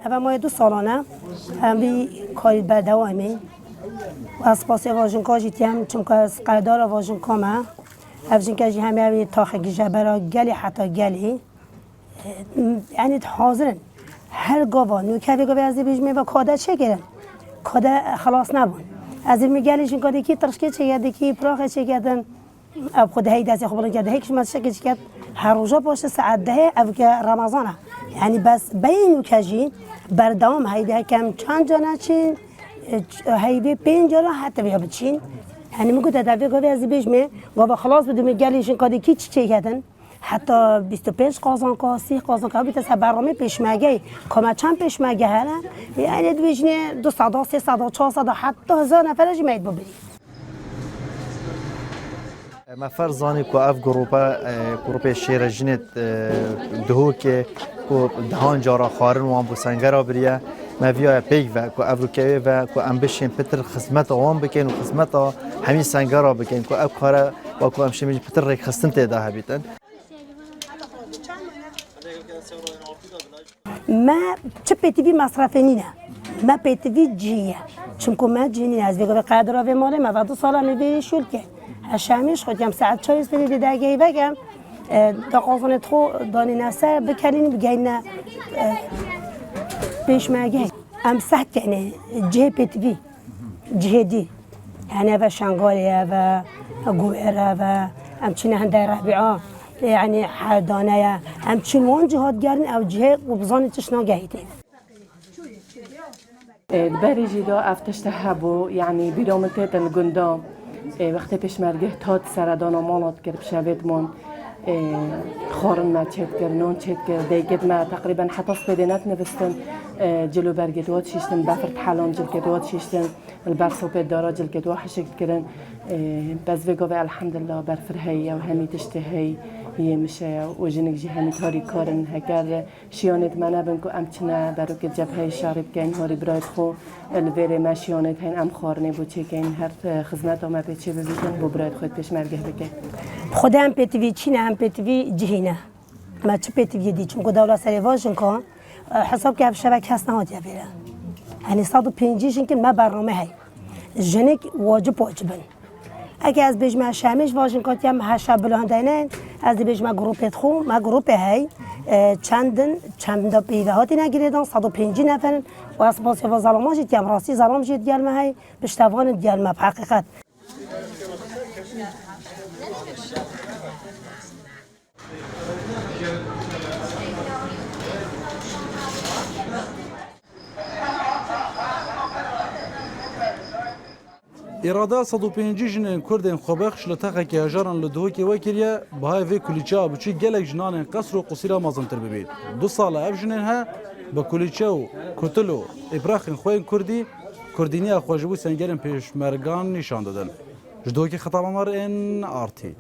اول ما 2 سالانه هم بی کاری بردوامی و از پاس واژن کاجی هم چون که از قدر واژن کامه افجن کاجی همه تاخه جبرا گلی حتی گلی یعنی حاضرن هر گاوا نوکری گاوی از بیجمی و کاده چه گرن کاده خلاص نبون از این میگلیشون کاده کی ترشکی چه گرده کی پراخه چه گردن اب خود هی دستی خوب کرده هیچ ما شکل کرد هر روزا باشه ساعت ده اب که رمضانه یعنی بس بین نوکجی بردام هیده کم چند جانه چین هیده 5 جانه حتی بیا بچین یعنی میگه تدافع گاوی از بیجمی گاوا خلاص بدون میگلیشون کاده کی چه گردن حتی 25 قازان که 30 قازان که بیت از برنامه پیشمگی کم چند پیشمگی هره یعنی دویجنه 200 300 400 حتی 1000 نفرش میاد ببری ما فرزاني كو اف جروبا شير جنت دهوك كو دهان جارا خارن وان بو سنگرا بريا ما فيا بيك و كو افروكاي و كو امبيشن بتر خدمت وان بكين وخدمت همي سنگرا بكين كو اف كارا و كو امشي بتر ريك خستنت ده هبيتن ما چه پیتوی مصرفی نه ما پیتوی جیه چون که ما جینی از بیگه قدر و ماله ما بعد 2 سال میبری شول که هشامیش خودم ساعت 4 استری دیگه بگم دقیقاً تو دانی نسر بکرین بگین پیش مگه ام سخت کنه جه پیتوی جهدی یعنی و شنگالیه و گوئره و همچنین هنده ربیعه يعني حدانية هم تشلون جهات جارن أو جهة وبزاني تشنا جهتين. البريجي دا افتشته بو يعني برامتات الجندام وقتی پیشمرگه تاد سردان و مالات کرد شبید من خارن ما چت کرد نون چت کرد دیگه ما تقریبا حتی سپیدنات نوستن جلو برگت وات شیشتن بفرد حالان جل کد وات شیشتن البرسوپ دارا جل کد واحد شکل کردن بس وگاه الحمدلله برفرهی و همی تشتهی هي مشايا وجنك جهني تاري كارن هكذا شيانت ما نبنكو أمتنا بروك الجبهة شارب كين هاري برايد خو الفيري ما شيانت هين أم خارني بوچه كين هر خدمت ما بيچه ببيتن بو برايد خود پیش مرگه بکن خود هم پیتوی چینه هم پیتوی جهینه ما چه پیتوی دی چون که دولت سری واژن کن حساب که شبکه هست نهاد یافیره یعنی 150 که ما برنامه هی جنک واجبن اگه از بیجمع شمیش واژن کاتی هم هشت بلندینن از بیجمع گروپت خو ما گروپ هی چند پیوه هاتی نگیردن 150 نفرن و از باسی و ظلماش دیم راستی ظلم جد گلمه هی پشتوان گلمه بحقیقت إرادة 150 جنين كردين خبخش لتاقك هجارن لدهوكي وكريا بهاي في كليتشا بچي جلك جنان قصر وقصيرة مازنتر ببيت 2 سالة اف جنينها بكليتشا كتلو إبراخين خوين كردي كردينيا خواجبو سنگرن پیش مرگان نشان دادن جدوكي خطاب مر ان ارتي